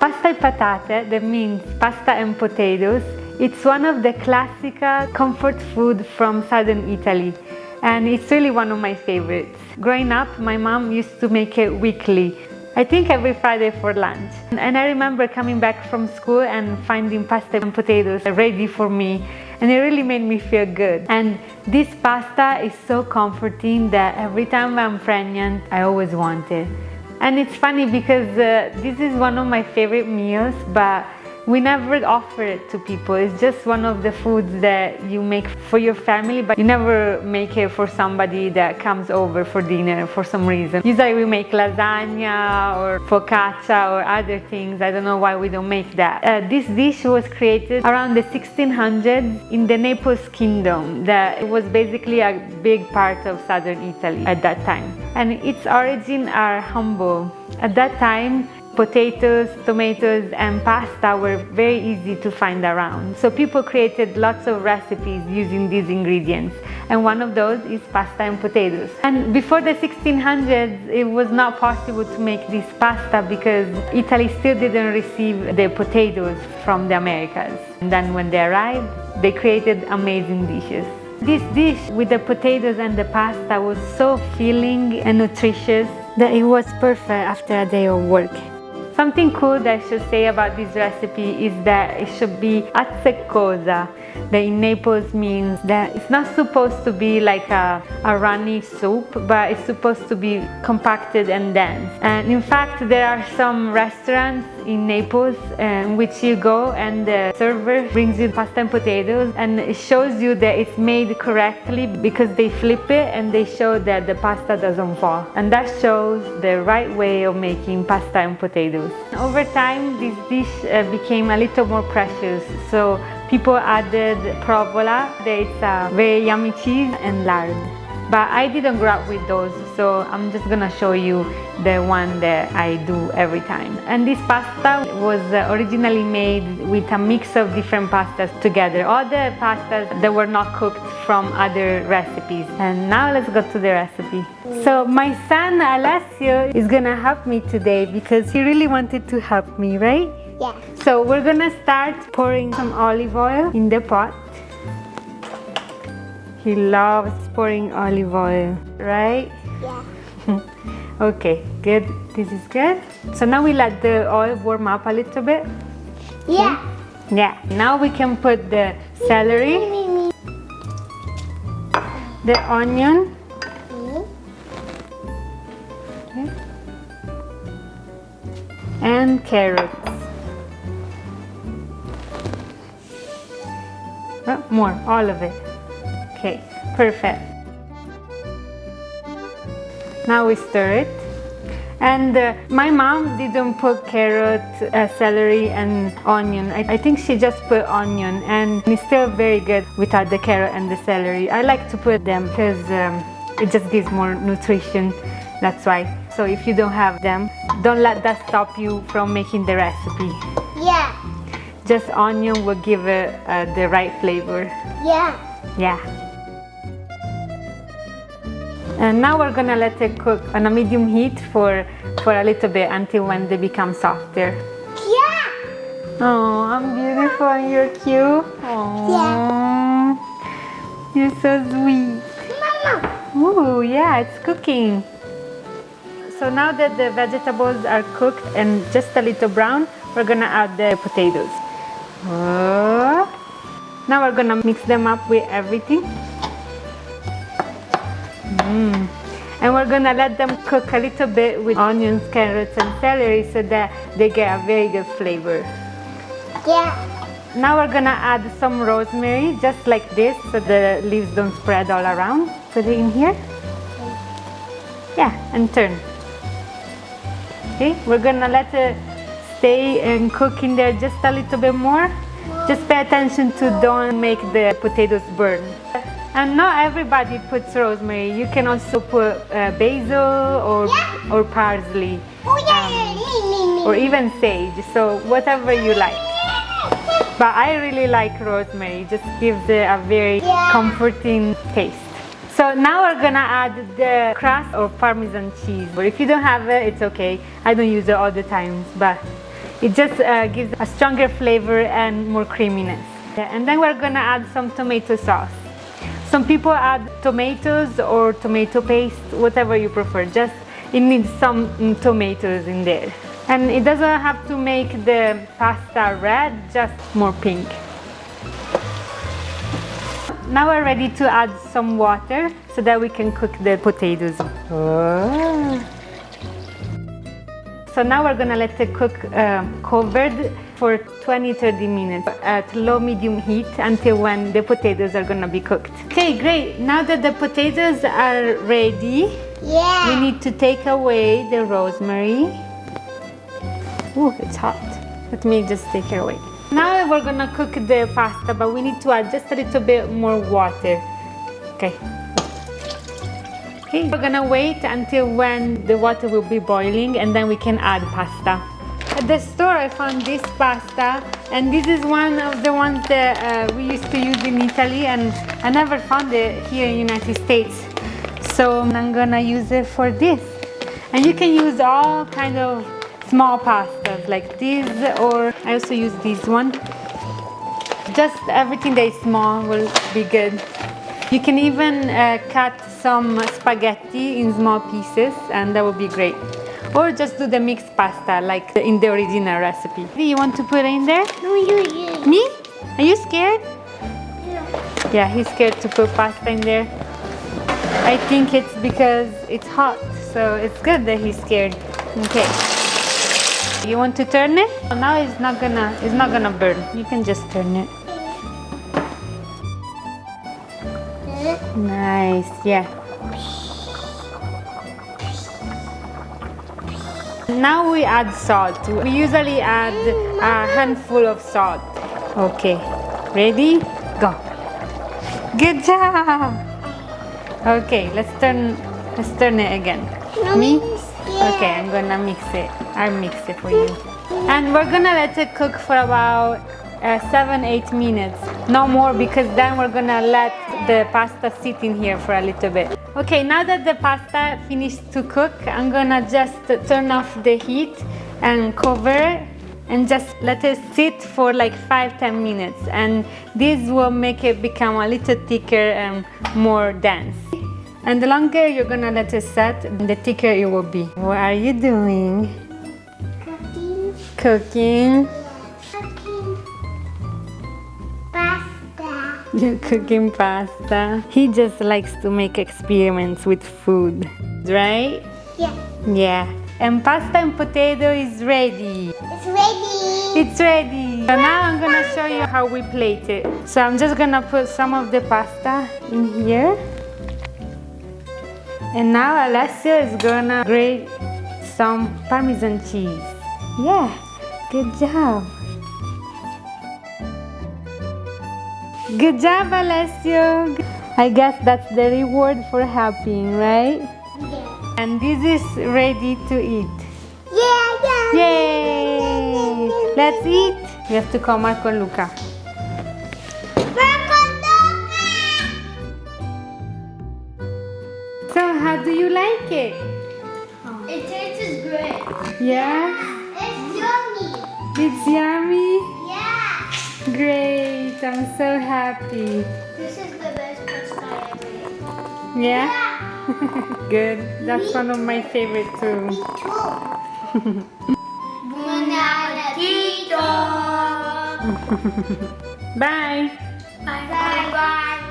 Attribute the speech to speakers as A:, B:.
A: Pasta e patate, that means pasta and potatoes. It's one of the classical comfort food from southern Italy, and it's really one of my favorites. Growing up, my mom used to make it weekly, I think every Friday for lunch. And I remember coming back from school and finding pasta and potatoes ready for me, and it really made me feel good. And this pasta is so comforting that every time I'm pregnant, I always want it. And it's funny because this is one of my favorite meals, but we never offer it to people. It's just one of the foods that you make for your family, but you never make it for somebody that comes over for dinner for some reason. Usually we make lasagna or focaccia or other things. I don't know why we don't make that. This dish was created around the 1600s in the Naples kingdom. It was basically a big part of southern Italy at that time. And its origins are humble. At that time, potatoes, tomatoes, and pasta were very easy to find around. So people created lots of recipes using these ingredients. And one of those is pasta and potatoes. And before the 1600s, it was not possible to make this pasta because Italy still didn't receive the potatoes from the Americas. And then when they arrived, they created amazing dishes. This dish with the potatoes and the pasta was so filling and nutritious that it was perfect after a day of work. Something cool that I should say about this recipe is that it should be azzeccosa, that in Naples means that it's not supposed to be like a runny soup, but it's supposed to be compacted and dense. And in fact, there are some restaurants in Naples in which you go and the server brings you pasta and potatoes, and it shows you that it's made correctly because they flip it and they show that the pasta doesn't fall. And that shows the right way of making pasta and potatoes. Over time, this dish became a little more precious, so people added provola, that's a very yummy cheese, and lard. But I didn't grow up with those, so I'm just gonna show you the one that I do every time. And this pasta was originally made with a mix of different pastas together, all the pastas that were not cooked from other recipes. And now let's go to the recipe. So my son Alessio is gonna help me today because he really wanted to help me, right?
B: Yeah.
A: So we're gonna start pouring some olive oil in the pot. He loves pouring olive oil, right?
B: Yeah.
A: Okay, good. This is good. So now we let the oil warm up a little bit.
B: Yeah.
A: Yeah. Now we can put the celery, the onion, okay, and carrots. More, all of it. Okay, perfect. Now we stir it. And my mom didn't put carrot, celery, and onion. I think she just put onion, and it's still very good without the carrot and the celery. I like to put them because it just gives more nutrition. That's why. So if you don't have them, don't let that stop you from making the recipe.
B: Yeah.
A: Just onion will give it the right flavor.
B: Yeah.
A: Yeah. And now we're gonna let it cook on a medium heat for a little bit until when they become softer.
B: Yeah.
A: Oh, I'm beautiful and you're cute. Oh,
B: Yeah.
A: You're so sweet.
B: Mama.
A: Oh, yeah, it's cooking. So now that the vegetables are cooked and just a little brown, we're gonna add the potatoes. Oh. Now we're gonna mix them up with everything. And we're gonna let them cook a little bit with onions, carrots, and celery so that they get a very good flavor.
B: Yeah.
A: Now we're gonna add some rosemary, just like this, so the leaves don't spread all around. Put it in here. Yeah, and turn. Okay, we're gonna let it stay and cook in there just a little bit more. Just pay attention to don't make the potatoes burn. And not everybody puts rosemary. You can also put basil or parsley, or even sage. So whatever you like. But I really like rosemary. It just gives it a very comforting taste. So now we're gonna add the crust or Parmesan cheese. But if you don't have it, it's okay. I don't use it all the time, but It just gives a stronger flavor and more creaminess. Yeah, and then we're gonna add some tomato sauce. Some people add tomatoes or tomato paste, whatever you prefer. Just it needs some tomatoes in there. And it doesn't have to make the pasta red, just more pink. Now we're ready to add some water so that we can cook the potatoes. Oh. So now we're gonna let it cook covered for 20-30 minutes at low-medium heat until when the potatoes are gonna be cooked. Okay, great. Now that the potatoes are ready,
B: Yeah.
A: we need to take away the rosemary. Ooh, it's hot. Let me just take it away. Now we're gonna cook the pasta, but we need to add just a little bit more water. Okay. Okay, we're gonna wait until when the water will be boiling and then we can add pasta. At the store I found this pasta, and this is one of the ones that we used to use in Italy, and I never found it here in the United States. So I'm gonna use it for this. And you can use all kind of small pastas like this, or I also use this one. Just everything that is small will be good. You can even cut some spaghetti in small pieces, and that would be great. Or just do the mixed pasta like in the original recipe. You want to put it in there?
B: No, you.
A: Me? Are you scared?
B: Yeah.
A: Yeah, he's scared to put pasta in there. I think it's because it's hot, so it's good that he's scared. Okay. You want to turn it? Now it's not gonna burn. You can just turn it. Nice, yeah. Now we add salt. We usually add a handful of salt. Okay, ready? Go. Good job. Okay, let's turn it again. Me? Okay, I'm gonna mix it. I'll mix it for you. And we're gonna let it cook for about 7-8 minutes. No more, because then we're gonna let the pasta sit in here for a little bit. Okay, now that the pasta finished to cook, I'm gonna just turn off the heat and cover and just let it sit for like 5-10 minutes. And this will make it become a little thicker and more dense. And the longer you're gonna let it set, the thicker it will be. What are you doing?
B: Cooking.
A: Cooking.
B: Cooking. Pasta.
A: You're cooking pasta. He just likes to make experiments with food, right?
B: Yeah.
A: Yeah. And pasta and potato is ready.
B: It's ready.
A: It's ready. So now I'm gonna show you how we plate it. So I'm just gonna put some of the pasta in here. And now Alessio is gonna grate some Parmesan cheese. Yeah, good job. Good job, Alessio. I guess that's the reward for helping, right?
B: Yeah.
A: And this is ready to eat.
B: Yeah.
A: Yay! Let's eat. We have to call Marco and Luca. So how do you like it?
B: It tastes great.
A: Yeah?
B: It's yummy.
A: It's yummy?
B: Yeah.
A: Great, I'm so happy.
B: This is the best pasta I ever ate.
A: Yeah? Good. That's one of my favorite too.
B: Me too. Buon appetito.
A: Bye.
B: Bye bye.